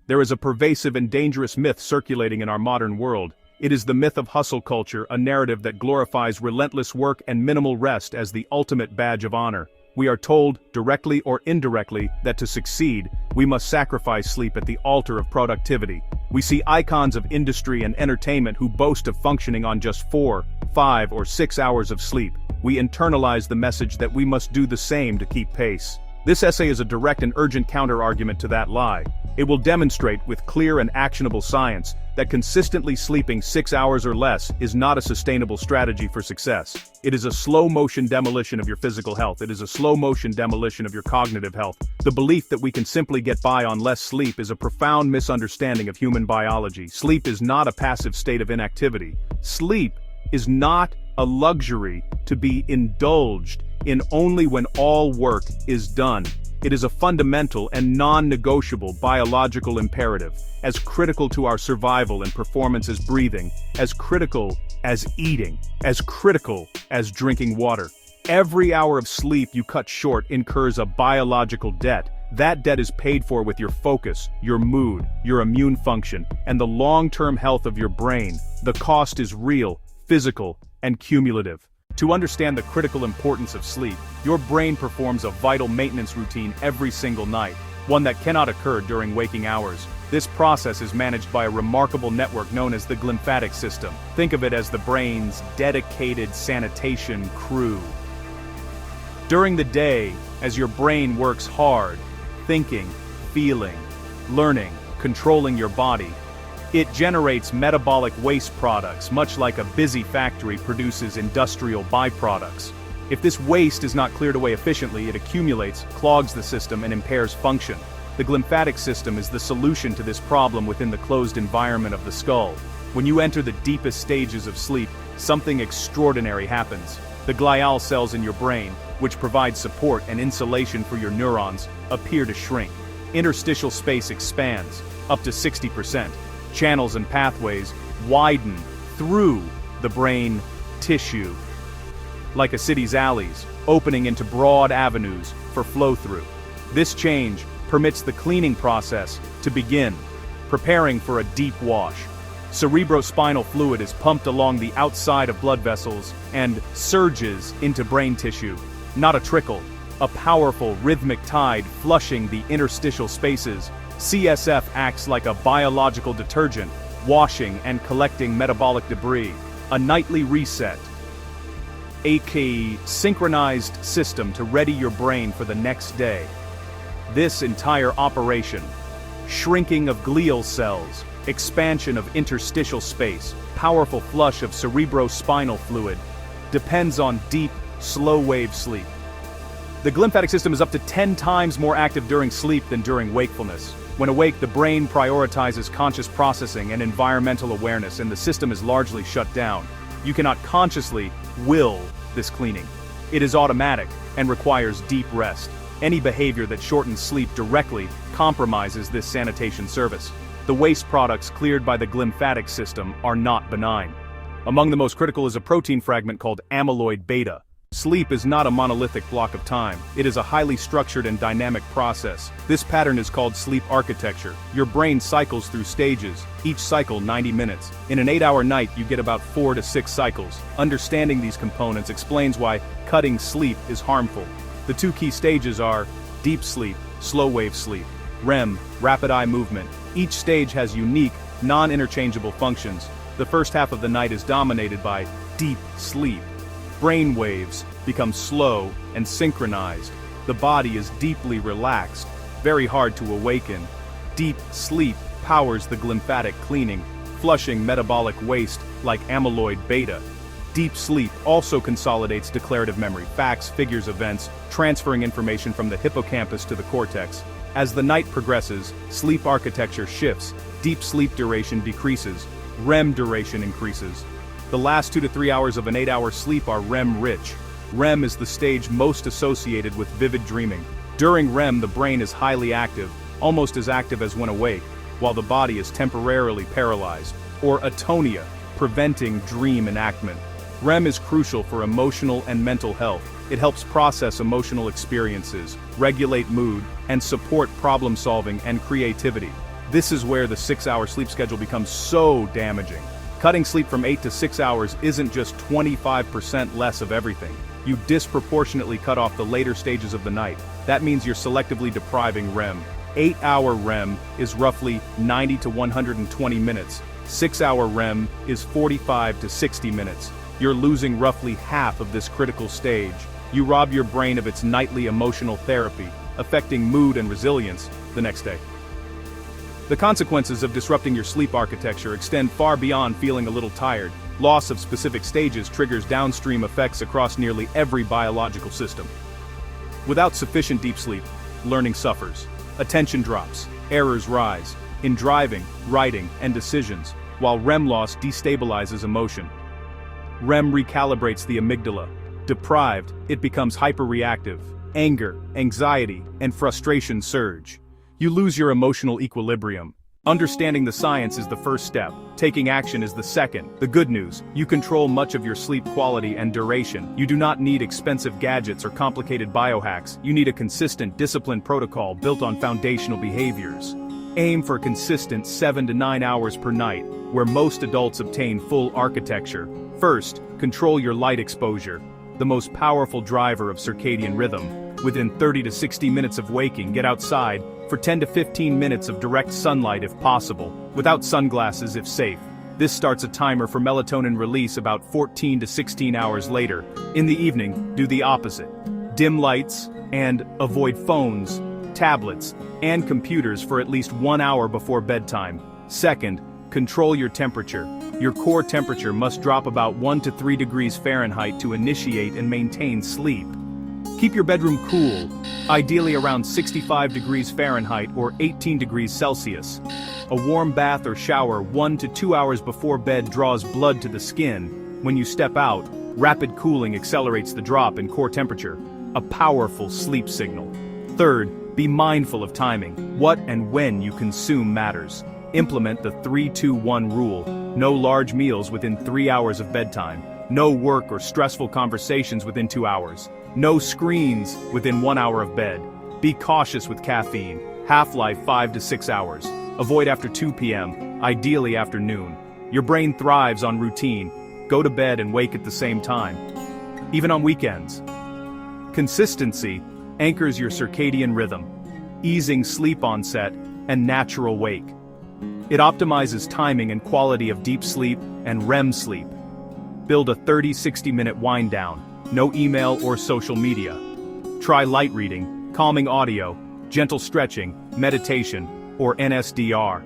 There is a pervasive and dangerous myth circulating in our modern world. It is the myth of hustle culture, a narrative that glorifies relentless work and minimal rest as the ultimate badge of honor. We are told, directly or indirectly, that to succeed, we must sacrifice sleep at the altar of productivity. We see icons of industry and entertainment who boast of functioning on just 4, 5, or 6 hours of sleep. We internalize the message that we must do the same to keep pace. This essay is a direct and urgent counter-argument to that lie. It will demonstrate with clear and actionable science that consistently sleeping 6 hours or less is not a sustainable strategy for success. It is a slow-motion demolition of your physical health. It is a slow-motion demolition of your cognitive health. The belief that we can simply get by on less sleep is a profound misunderstanding of human biology. Sleep is not a passive state of inactivity. Sleep is not a luxury to be indulged in only when all work is done. It is a fundamental and non-negotiable biological imperative, as critical to our survival and performance as breathing, as critical as eating, as critical as drinking water. Every hour of sleep you cut short incurs a biological debt. That debt is paid for with your focus, your mood, your immune function, and the long-term health of your brain. The cost is real, physical, and cumulative. To understand the critical importance of sleep, your brain performs a vital maintenance routine every single night, one that cannot occur during waking hours. This process is managed by a remarkable network known as the Glymphatic System. Think of it as the brain's dedicated sanitation crew. During the day, as your brain works hard, thinking, feeling, learning, controlling your body, it generates metabolic waste products, much like a busy factory produces industrial byproducts. If this waste is not cleared away efficiently, it accumulates, clogs the system, and impairs function. The glymphatic system is the solution to this problem within the closed environment of the skull. When you enter the deepest stages of sleep, something extraordinary happens. The glial cells in your brain, which provide support and insulation for your neurons, appear to shrink. Interstitial space expands, up to 60%. Channels and pathways widen through the brain tissue, like a city's alleys, opening into broad avenues for flow-through. This change permits the cleaning process to begin, preparing for a deep wash. Cerebrospinal fluid is pumped along the outside of blood vessels and surges into brain tissue. Not a trickle, a powerful rhythmic tide flushing the interstitial spaces. CSF acts like a biological detergent, washing and collecting metabolic debris. A nightly reset, a synchronized system to ready your brain for the next day. This entire operation, shrinking of glial cells, expansion of interstitial space, powerful flush of cerebrospinal fluid, depends on deep, slow-wave sleep. The glymphatic system is up to 10 times more active during sleep than during wakefulness. When awake, the brain prioritizes conscious processing and environmental awareness, and the system is largely shut down. You cannot consciously will this cleaning. It is automatic and requires deep rest. Any behavior that shortens sleep directly compromises this sanitation service. The waste products cleared by the glymphatic system are not benign. Among the most critical is a protein fragment called amyloid beta. Sleep is not a monolithic block of time. It is a highly structured and dynamic process. This pattern is called sleep architecture. Your brain cycles through stages, each cycle 90 minutes. In an 8-hour night, you get about 4 to 6 cycles. Understanding these components explains why cutting sleep is harmful. The two key stages are deep sleep, slow-wave sleep, REM, rapid eye movement. Each stage has unique, non-interchangeable functions. The first half of the night is dominated by deep sleep. Brain waves become slow and synchronized. The body is deeply relaxed, very hard to awaken. Deep sleep powers the glymphatic cleaning, flushing metabolic waste like amyloid beta. Deep sleep also consolidates declarative memory, facts, figures, events, transferring information from the hippocampus to the cortex. As the night progresses, sleep architecture shifts. Deep sleep duration decreases, REM duration increases. The last 2 to 3 hours of an 8-hour sleep are REM-rich. REM is the stage most associated with vivid dreaming. During REM, the brain is highly active, almost as active as when awake, while the body is temporarily paralyzed, or atonia, preventing dream enactment. REM is crucial for emotional and mental health. It helps process emotional experiences, regulate mood, and support problem-solving and creativity. This is where the 6-hour sleep schedule becomes so damaging. Cutting sleep from 8 to 6 hours isn't just 25% less of everything. You disproportionately cut off the later stages of the night. That means you're selectively depriving REM. 8-hour REM is roughly 90 to 120 minutes. 6-hour REM is 45 to 60 minutes. You're losing roughly half of this critical stage. You rob your brain of its nightly emotional therapy, affecting mood and resilience the next day. The consequences of disrupting your sleep architecture extend far beyond feeling a little tired. Loss of specific stages triggers downstream effects across nearly every biological system. Without sufficient deep sleep, learning suffers. Attention drops, errors rise, in driving, writing, and decisions, while REM loss destabilizes emotion. REM recalibrates the amygdala. Deprived, it becomes hyperreactive. Anger, anxiety, and frustration surge. You lose your emotional equilibrium. Understanding the science is the first step. Taking action is the second. The good news, you control much of your sleep quality and duration. You do not need expensive gadgets or complicated biohacks. You need a consistent, disciplined protocol built on foundational behaviors. Aim for consistent 7 to 9 hours per night, where most adults obtain full architecture. First, control your light exposure, the most powerful driver of circadian rhythm. Within 30 to 60 minutes of waking, get outside for 10 to 15 minutes of direct sunlight if possible, without sunglasses if safe. This starts a timer for melatonin release about 14 to 16 hours later. In the evening, do the opposite. Dim lights and avoid phones, tablets, and computers for at least 1 hour before bedtime. Second, control your temperature. Your core temperature must drop about 1 to 3 degrees Fahrenheit to initiate and maintain sleep. Keep your bedroom cool, ideally around 65 degrees Fahrenheit or 18 degrees Celsius. A warm bath or shower 1 to 2 hours before bed draws blood to the skin. When you step out, rapid cooling accelerates the drop in core temperature, a powerful sleep signal. Third, be mindful of timing. What and when you consume matters. Implement the 3-2-1 rule. No large meals within 3 hours of bedtime. No work or stressful conversations within 2 hours. No screens within 1 hour of bed. Be cautious with caffeine. Half-life 5 to 6 hours. Avoid after 2 p.m., ideally after noon. Your brain thrives on routine. Go to bed and wake at the same time. Even on weekends. Consistency anchors your circadian rhythm, easing sleep onset and natural wake. It optimizes timing and quality of deep sleep and REM sleep. Build a 30-60 minute wind down. No email or social media. Try light reading, calming audio, gentle stretching, meditation, or NSDR.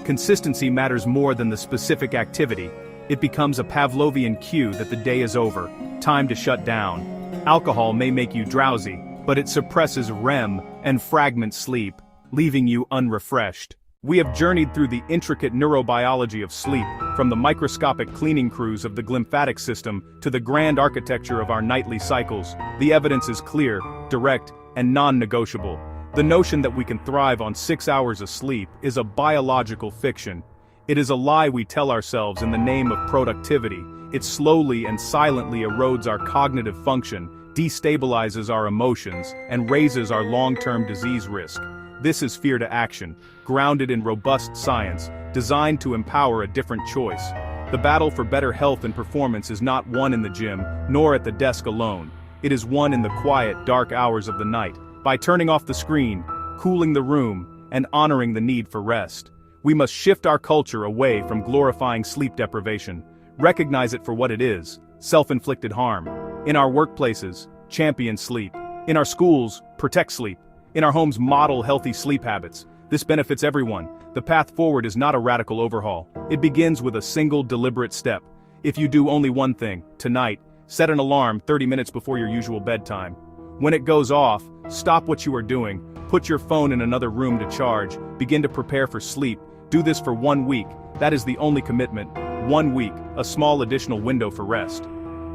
Consistency matters more than the specific activity. It becomes a Pavlovian cue that the day is over, time to shut down. Alcohol may make you drowsy, but it suppresses REM and fragments sleep, leaving you unrefreshed. We have journeyed through the intricate neurobiology of sleep, from the microscopic cleaning crews of the glymphatic system to the grand architecture of our nightly cycles. The evidence is clear, direct, and non-negotiable. The notion that we can thrive on 6 hours of sleep is a biological fiction. It is a lie we tell ourselves in the name of productivity. It slowly and silently erodes our cognitive function, destabilizes our emotions, and raises our long-term disease risk. This is fear to action, grounded in robust science, designed to empower a different choice. The battle for better health and performance is not won in the gym, nor at the desk alone. It is won in the quiet, dark hours of the night, by turning off the screen, cooling the room, and honoring the need for rest. We must shift our culture away from glorifying sleep deprivation. Recognize it for what it is, self-inflicted harm. In our workplaces, champion sleep. In our schools, protect sleep. In our homes, model healthy sleep habits. This benefits everyone. The path forward is not a radical overhaul. It begins with a single deliberate step. If you do only one thing, tonight, set an alarm 30 minutes before your usual bedtime. When it goes off, stop what you are doing, put your phone in another room to charge, begin to prepare for sleep. Do this for 1 week. That is the only commitment. 1 week, a small additional window for rest.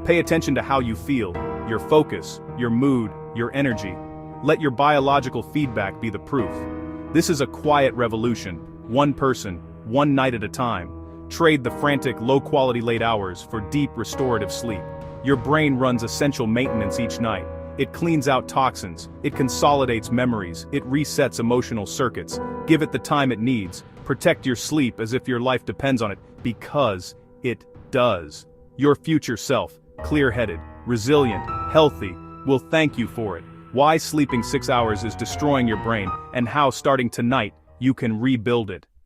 Pay attention to how you feel, your focus, your mood, your energy. Let your biological feedback be the proof. This is a quiet revolution, one person, one night at a time. Trade the frantic, low-quality late hours for deep, restorative sleep. Your brain runs essential maintenance each night. It cleans out toxins, it consolidates memories, it resets emotional circuits. Give it the time it needs. Protect your sleep as if your life depends on it, because it does. Your future self, clear-headed, resilient, healthy, will thank you for it. Why sleeping 6 hours is destroying your brain, and how starting tonight, you can rebuild it.